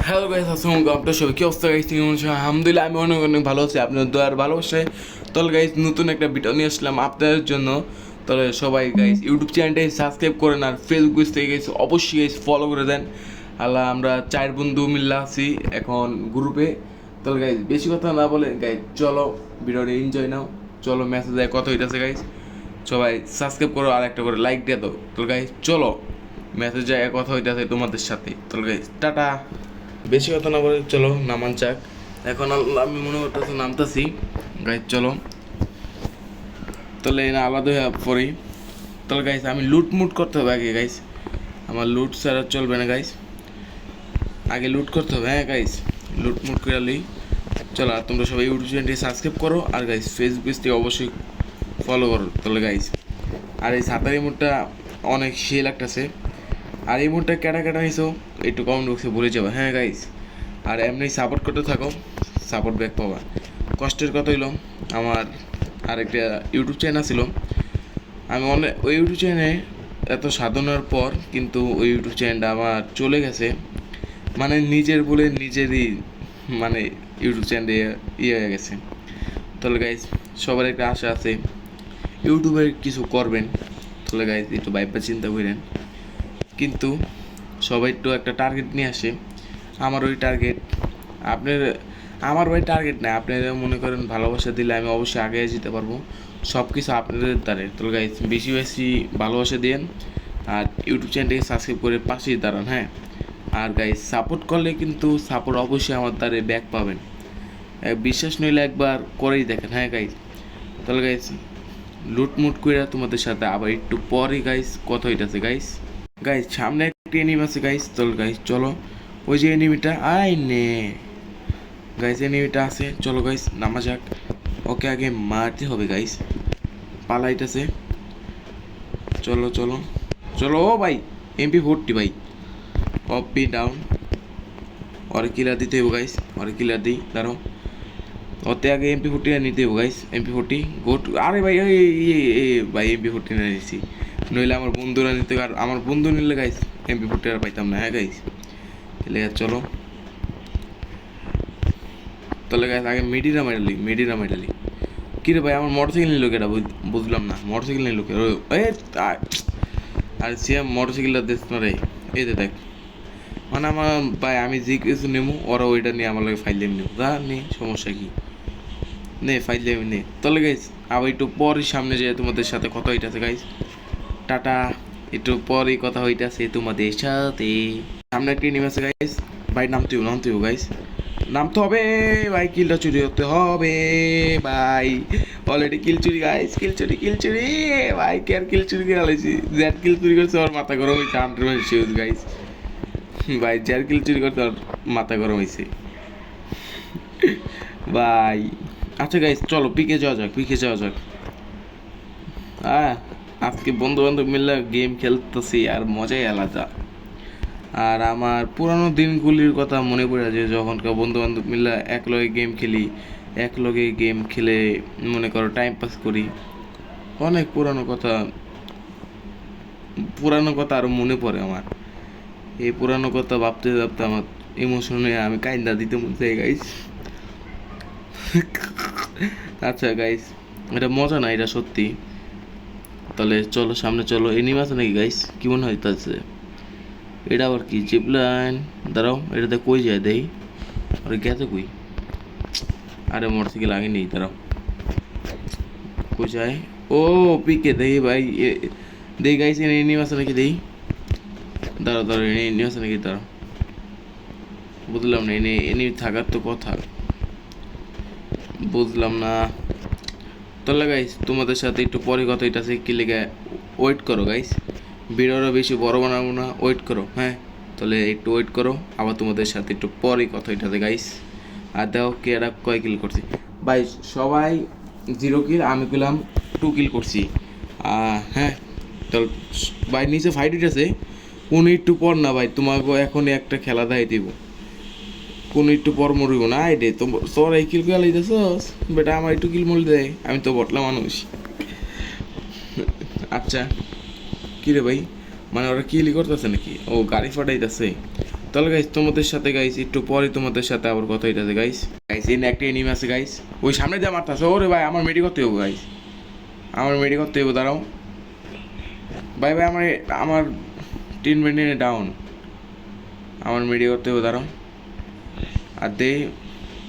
Hello guys, আসসালামু আলাইকুম। আপনার সবাই কি অবস্থা গাইস? আলহামদুলিল্লাহ আমি অনেক অনেক ভালো আছি। আপনার দোয়ার ভালোবাসায় তাহলে গাইস নতুন একটা ভিডিও নিয়ে আসলাম আপনাদের জন্য। তাহলে সবাই গাইস ইউটিউব চ্যানেলটাই সাবস্ক্রাইব করেন আর ফেসবুক পেজ থেকে গাইস অবশ্যই গাইস ফলো করে দেন। আল্লাহ আমরা 4 বন্ধু মিল্লা আছি এখন গ্রুপে। তাহলে গাইস বেশি কথা না বলে গাইস চলো ভিডিওটা এনজয় নাও। চলো মেসেজে কথা হইতাছে গাইস, সবাই সাবস্ক্রাইব করো আর একটা করে লাইক দিয়ে দাও। তাহলে গাইস চলো মেসেজে কথা হইতাছে তোমাদের সাথে। তাহলে গাইস টাটা। বেশি কথা না বলে চলো নামান যাক। এখন আমি মনে করতেছি নামতেছি গাইজ, চলো তাহলে না আলাদা হয়ে পড়ি। তাহলে গাইজ আমি লুট মুট করতে হবে আগে গাইজ, আমার লুট ছাড়া চলবে না গাইজ, আগে লুট করতে হবে। হ্যাঁ গাইজ লুট মুট করে লই। চলো আর তোমরা সবাই ইউটিউব চ্যানেলটি সাবস্ক্রাইব করো আর গাইজ ফেসবুক পেজটি অবশ্যই ফলো করো। তাহলে গাইজ আর এই সাঁতারি মুডটা অনেক সে লাগতেছে। আর এই মুডটা কেটা কেটা হয়েছো একটু কমেন্ট বক্সে বলে যাবে। হ্যাঁ গাইজ আর এমনি সাপোর্ট করতে থাকো, সাপোর্ট ব্যাক পাবা। কষ্টের কথা হইল আমার আরেকটা ইউটিউব চ্যানেল ছিল, আমি অনেক ওই ইউটিউব চ্যানেলে এত সাধনার পর কিন্তু ওই ইউটিউব চ্যানেলটা আমার চলে গেছে। মানে নিজের বলে নিজেরই মানে ইউটিউব চ্যানেলে ইয়ে হয়ে গেছে। তাহলে গাইজ সবার একটা আশা আছে ইউটিউবে কিছু করবেন। তাহলে গাইজ একটু ভাইবা চিন্তা করেন, কিন্তু সবাই একটু একটা টার্গেট নিয়ে আসে। আমার ওই টার্গেট আপনার, আমার ওই টার্গেট নাই। আপনারা মনে করেন ভালোবাসা দিলে আমি অবশ্যই আগে যেতে পারবো, সব কিছু আপনাদের দ্বারে। তো গাইজ বেশি বেশি ভালোবাসা দিন আর ইউটিউব চ্যানেলটাকে সাবস্ক্রাইব করে পাশেই দাঁড়ান। হ্যাঁ আর গাইজ সাপোর্ট করলে কিন্তু সাপোর্ট অবশ্যই আমার দ্বারে ব্যাক পাবেন। বিশ্বাস নইলে একবার করেই দেখেন। হ্যাঁ গাইজ তাহলে গাইজ লুটমুট করে তোমাদের সাথে আবার একটু পরে গাইজ কথা হইতাছে গাইজ। গাইজ সামনে একটা এনিমি আছে গাইজ, চল গাইজ চলো ওই যে এনিমিটা আই নে গাইজ, এনিমিটা আছে চলো গাইজ নামা যাক। ওকে আগে মারতে হবে গাইজ, পালাইতেছে। চলো চলো চলো ও ভাই MP40 ভাই, অপি ডাউন। ওরে কিলার দিতে হইব গাইজ, ওরে কিলার দিই দাঁড়ো। ওতে আগে MP40 নিতে হইব গাইজ, MP40 গোট। আরে ভাই ভাই MP40 না নিয়েছি, নইলে আমার বন্ধুরা নিতে, আর আমার বন্ধু নিলে গাইজ MP40 আর পাইতাম না। হ্যাঁ গাইজ তাহলে চলো তাহলে গাইজ আগে মেডিরা মাইডালি কী রে ভাই আমার মোটরসাইকেল নিল কেটা বুঝলাম না, মোটরসাইকেল নিল কে? আর সে মোটরসাইকেলটা দিস না রে, এই যে দেখ মানে আমার ভাই আমি যে কিছু নেবো ওরা ওইটা নিয়ে আমার লাগে ফাইল নেবো যা নে, সমস্যা কি নে ফাইল নে। তাহলে গাইজ আবার একটু পরই সামনে যেয়ে তোমাদের সাথে কথা হইতেছে গাইজ, টাটা। একটু পরই কথা হইতেছে তোমাদের সাথে। সামনে একটা নিয়ে আছে গাইজ, ভাই নামতে হইব গাইজ, নামতে হবে ভাই, কিলটা চুরি করতে হবে ভাই। অলরেডি কিল চুরি গাইজ, কিল চুরি ভাই, কে আর কিল চুরি করে আলাইছি। জ্যাড কিল চুরি করছে ওর মাথা গরম হয়েছে 100% গাইজ। ভাই জ্যাড কিল চুরি করতে ওর মাথা গরম হয়েছে ভাই। আচ্ছা গাইজ চলো পিকে যাওয়া যাক। হ্যাঁ আজকে বন্ধু বান্ধব মিলে গেম খেলতেছি আর মজাই আলাদা। আর আমার পুরানো দিনগুলির কথা মনে পড়ে যে যখনকার বন্ধু বান্ধব মিলে একলগে গেম খেলি, একলগে গেম খেলে মনে করো টাইম পাস করি। অনেক পুরানো কথা আরও মনে পড়ে আমার। এই পুরানো কথা ভাবতে ভাবতে আমার ইমোশন হয়ে আমি কাইন্দা দিতে মন চাই গাইস। আচ্ছা গাইস এটা মজা না, এটা সত্যি। তাহলে চলো সামনে চলো, এনিমি আছে নাকি গাইস? কি মনে হইতাছে এটা আবার কি জিপলাইন? দাঁড়াও এটাতে কই যায় দেই, আরে গেছে কই? আরে মোটরসাইকেল আগে নেই, দাঁড়াও কই যায়? ও পিকে দেই ভাই, দেই গাইস এনিমি আছে নাকি দেই। দাঁড়াও এনিমি আছে নাকি, দাঁড়াও বুঝলাম না, এনিমি থাকার তো কথা, বুঝলাম না। তাহলে গাইস তোমাদের সাথে একটু পরে কথা হইতাছে, কি লেগে ওয়েট করো গাইস, ভিডিওটা বেশি বড় বানাবো না, ওয়েট করো। হ্যাঁ তাহলে একটু ওয়েট করো, আবার তোমাদের সাথে একটু পরে কথা হইতাছে গাইস। আর দেখো কে এরা কয় কিল করছি ভাই, সবাই 0 কিল, আমি পেলাম 2 কিল করছি। হ্যাঁ তাহলে ভাই নিচে ফাইট হইতেছে, কোন একটু পর না ভাই, তোমাকে এখনই একটা খেলা দেয় দিব, কোন একটু পর মরিব না। আই রে তোর এই কিল করে লাইতেছস বেটা, আমার একটু কিল মরে দেয়, আমি তো বটলা মানুষ। আচ্ছা কি রে ভাই, মানে ওরা কিলি করতেছে নাকি? ও গাড়ি ফাটাইতেছে, তাহলে গাইস তোমাদের সাথে গাইস একটু পরে তোমাদের সাথে আবার কথা হইতাছে গাইস। গাইস এনে একটা এনিমি আছে গাইস, ওই সামনে দিয়ে মারতাছে। ওরে ভাই আমার মেডি করতে হইব গাইস, আমার মেডি করতে হইব, দাঁড়াও ভাই। ভাই আমার আমার 3 মিনিটে ডাউন, আমার মেডি করতে হইব, দাঁড়াও। আর দেই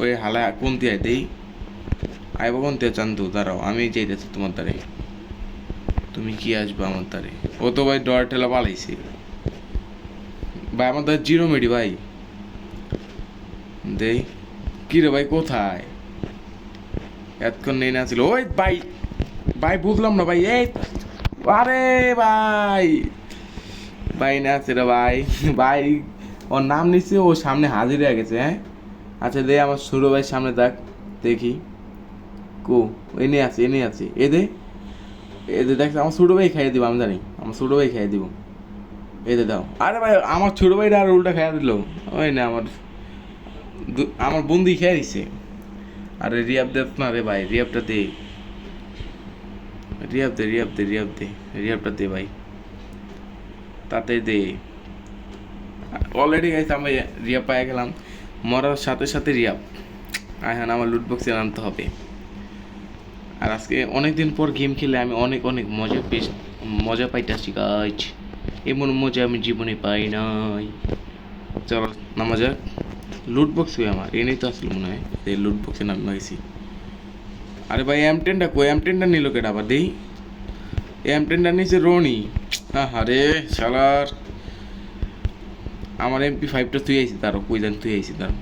ওই হালা কোনতে আয় দেই, আইব কোনতে চান্দু, দাঁড়াও আমি যাইতেছি তোমার দ্বারে। তুমি কি আসবে আমার দ্বারে? ও তো ভাই ডর ঠেলা পালাইছে ভাই, আমার দ্বারা 0 মেডি ভাই। দেই কি রে ভাই, কোথায় এতক্ষণ নেই না ছিল? ওই ভাই ভাই বুঝলাম না ভাই, এই আরে ভাই ভাই না আছে রে ভাই। ভাই ওর নাম নিচ্ছে, ও সামনে হাজির হয়ে গেছে। হ্যাঁ আচ্ছা দে, আমার ছোটো ভাই সামনে থাক, দেখি কো এনে আছে, এনে আছে, এদে এদে দেখছে। আমার ছোটো ভাই খাইয়ে দিব, আমি জানি আমার ছোটো ভাই খাইয়ে দিব। এদে দাও। আরে ভাই আমার ছোটো ভাইটা আর উল্টা খাইয়া দিল। ওই না আমার আমার বন্দি খেয়ে দিছে। আরে রিয়াব দে না রে ভাই, রিয়াবটা দে, রিয়াব দে, রিয়াব দে, রিয়াব দে, রিয়াবটা দে ভাই, তাতে দে। অলরেডি গাইছে আমি রিয়াব পাই গেলাম, মরার সাথে সাথে রিয়াব। এখন আমার লুট বক্সে নামতে হবে। আর আজকে অনেকদিন পর গেম খেলে আমি অনেক অনেক মজা পাইতেছি গাইজ। এমন মজা আমি জীবনে পাই নাই। চলো নামা যাক। লুট বক্স হয়ে আমার এনেই তো আসলো মনে হয়, এই লুট বক্সে নামা গেছি। আরে ভাই M10টা কই? M10টা নিল কেটা আবার দেই? M10টা নিচে রনি। হ্যাঁ রে শালার, আমার MP5টা তুই আইসি, তারও কই জান তুই আইসি, তার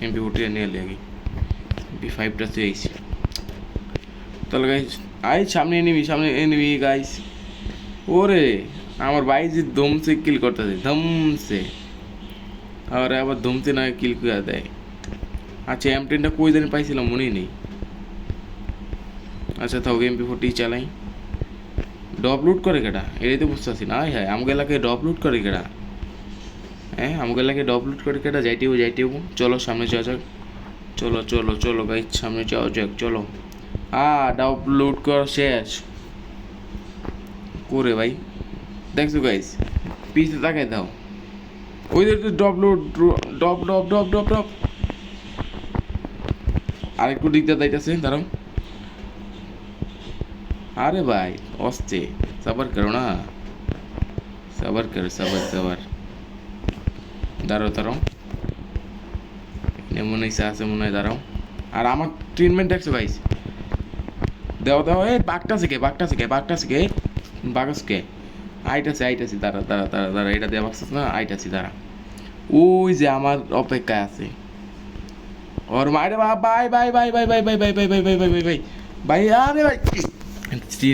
MP40 নিয়ে এলি আগে, MP5টা তুই আইসি। তাহলে গাইস আই সামনে এনিমি, সামনে এনিমি গাইস। ওরে আমার ভাই যে দমসে কিল করতেছে, ধমসে। আর আবার ধমসে না কিল করে দেয়। আচ্ছা M10টা কই জানি পাইছিলাম, মনেই নেই। আচ্ছা তাও MP40 চালাই। ডপ লুট করে কেটা এটাই তো বুঝতেছি না। হ্যাঁ আমাকে এলাকায় ডপ লুট করে কেটা? হ্যাঁ আমাকে এলাকায় ডপ লুট করে কেটা? যাইতেও যাইতেও, চলো সামনে যাওয়া যাক। চলো চলো চলো গাইস সামনে যাওয়া যাক, চলো। ডপ লুট করা শেষ করে ভাই। দেখছো গাইস পিছে তাকাই দাও, ওই যে ডপ লুট, depth depth depth depth depth. আরেকটু দিকটা যাইতেছে, দাঁড়াও। अरे भाई অস্তে সবার করো না, সবার করো, সবার সবার। দাঁড়াও দাঁড়াও, মনে হচ্ছে আছে মনে হয়, দাঁড়াও। আর আমার ট্রিটমেন্ট দেখছো গাইস, দেও দেও। এই বাঘটা শিখে, বাঘটা শিখে, বাঘটা শিখে, বাঘসকে আইটাছি আইটাছি, দাঁড়া দাঁড়া দাঁড়া দাঁড়া, এটা দেওয়া বাক্স না, আইটাছি দাঁড়া। ওই যে আমার অপেক্ষায় আছে ওর মায়ের by bye bye bye bye bye bye bye bye bye bye bye by ভাই। আরে ভাই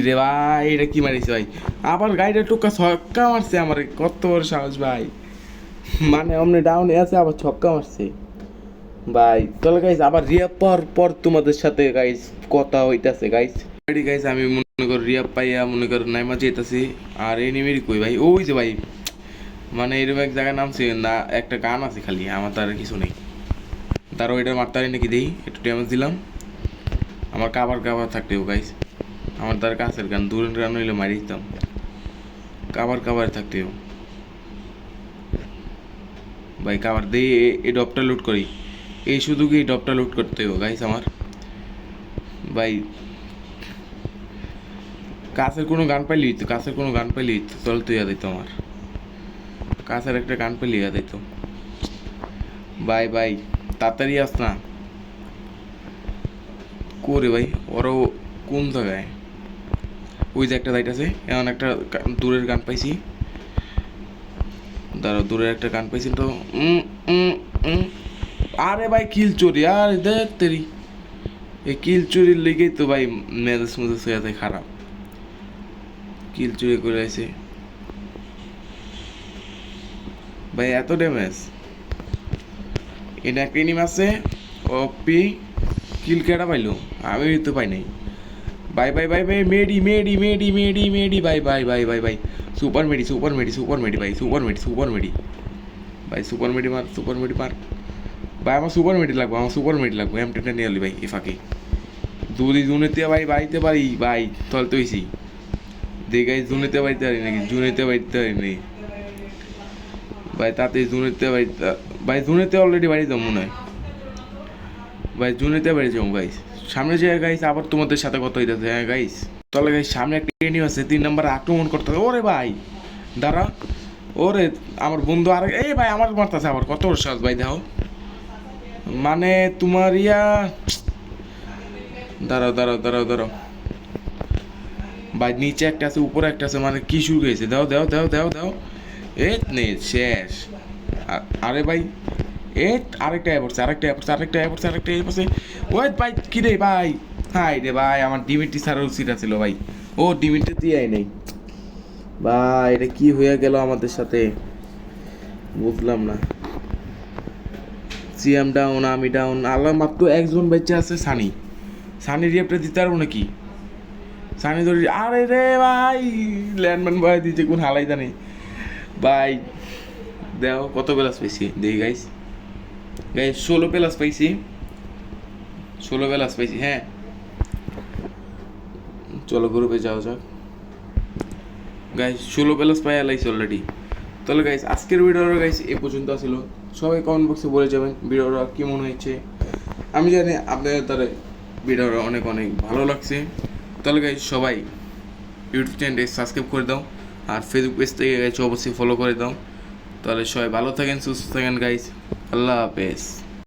রে ভাই, এটা কি মারিছে ভাই? আবার গাড়িটা টুকা ছক্কা মারছে আমার, কত বড় সাহস ভাই। মানে অমনি ডাউনে আছে আবার ছক্কা মারছে ভাই। চলো গাইস আবার রিয়াব পাওয়ার পর তোমাদের সাথে গাইস কথা হইতাছে গাইস। রেডি গাইস, আমি মনে করি রিয়াব পাইয়া মনে করি নাইমা যেতেছি। আর এনিমির কই ভাই? ওই যে ভাই, মানে এরকম এক জায়গায় নামছে না, একটা গান আছে খালি, আমার তার কিছু নেই। তারও এটা মারতারি নাকি দেই, একটু ড্যামেজ দিলাম। আমার কাবার কাবার থাকতেও গাইস, আমার তার কাছের গান, দূরের গান হইলে মারি দিতাম। কাবার কাবার থাকতেও ভাই, কাবার দিয়ে এই ডপটা লুট করি। এই শুধু কি এই ডপটা লুট করতে হবে গাইস আমার ভাই। কাছের কোনো গান পাইলি তো, কাছের কোনো গান পাইলি তো চল তুই দিত আমার কাছের একটা গান পাইলি দিত ভাই। ভাই তাড়াতাড়ি আস না করে ভাই, ওরাও কোন জায়গায়? ওই যে একটা লাইট আছে, এমন একটা দূরের গান পাইছি, দাঁড়াও দূরের একটা গান পাইছি তো। আরে ভাই কিল চুরি, আর দেখ তেরি, এই কিল চুরির লেগেই তো ভাই মেজাজ মেজাজ হয়ে যায় খারাপ। কিল চুরি করে আছে ভাই, এত ড্যামেজ। এটা একটা এনিম আছে ওপি, কিল কেটা পাইলো? আমি তো পাই নাই। বাই বাই বাই বাই, মেডি মেডি মেডি মেডি মেডি, bye bye bye bye bye. Super মেডি সুপার মেডি সুপার মেডি ভাই, সুপার মেডি সুপার মেডি ভাই, সুপার মেডি মার, সুপার মেডি মার ভাই। আমার সুপার মেডি লাগবে, আমার সুপার মেডি লাগবে। M10টা নিয়ে এলি ভাই এ ফাঁকে, যদি জুনেতে ভাই বাড়িতে পারি ভাই তল তৈছি দেখাই। জুনেতে বাড়িতে পারি নাকি? জুনেতে বাড়িতে পারি নাকি ভাই তাতে জুনেতে বাড়ি, ভাই জুনেতে অলরেডি বাড়ি যাবো মনে হয়, ভাই জুনেতে বাড়ি যাবো গাইস। সামনে যে গাইস আবার তোমাদের সাথে কথা হইতেছে। হ্যাঁ গাইস, তাহলে গাইস সামনে একটা এনিমি আছে, 3 নম্বরে আক্রমণ করতে হবে। ওরে ভাই দাঁড়া, ওরে আমার বন্ধু আর এই ভাই আমার মারতেছে আবার, কত বড় সাহস ভাই দেখো, মানে তোমার ইয়া, দাঁড়াও দাঁড়াও দাঁড়াও দাঁড়াও ভাই, নিচে একটা আছে উপরে একটা আছে, মানে কি শুরু হয়েছে, দাও দাও দাও দাও দাও, এ নে শেষ। আরে ভাই এ আরেকটা অ্যাপ পড়ছে, আরেকটা অ্যাপ পড়ছে, আরেকটা অ্যাপ পড়ছে, আরেকটা অ্যাপ পড়ছে। ওই ভাই কি রে ভাই, হাই রে ভাই আমার ডিমিটি ছাড়ার উচিত ছিল ভাই, ও ডিমিটি দিয়ে নেই ভাই, এটা কি হয়ে গেল আমাদের সাথে বুঝলাম না। সিএম ডাউন, আমি ডাউন, আল্লাহ মাত্র একজন বেঁচে আছে, সানি। সানি রিয়াপটা দিতে পারবো নাকি? সানি ধরে, আরে রে ভাই ল্যান্ডম্যান ভাই দিচ্ছে কোন হালাই জানি ভাই। দেখো কত প্লাস পাইছি দেখি গাইস, গাইস 16 প্লাস পাইছি, 16 প্লাস পাইছি। হ্যাঁ চলো গ্রুপে যাও যাক গাইস, 16 প্লাস পাই আলাইছি অলরেডি। তাহলে গাইস আজকের ভিডিওটা গাইস এই পর্যন্ত ছিল। সবাই কমেন্ট বক্সে বলে যাবেন ভিডিওটা কেমন হয়েছে। আমি জানি আপনাদের দ্বারা ভিডিওটা অনেক অনেক ভালো লাগছে। তাহলে গাইস সবাই ইউটিউব চ্যানেলটি সাবস্ক্রাইব করে দাও, আর ফেসবুক পেজ থেকে গাইস অবশ্যই ফলো করে দাও। তাহলে সবাই ভালো থাকেন, সুস্থ থাকেন গাইস, আল্লাহ হাফেজ।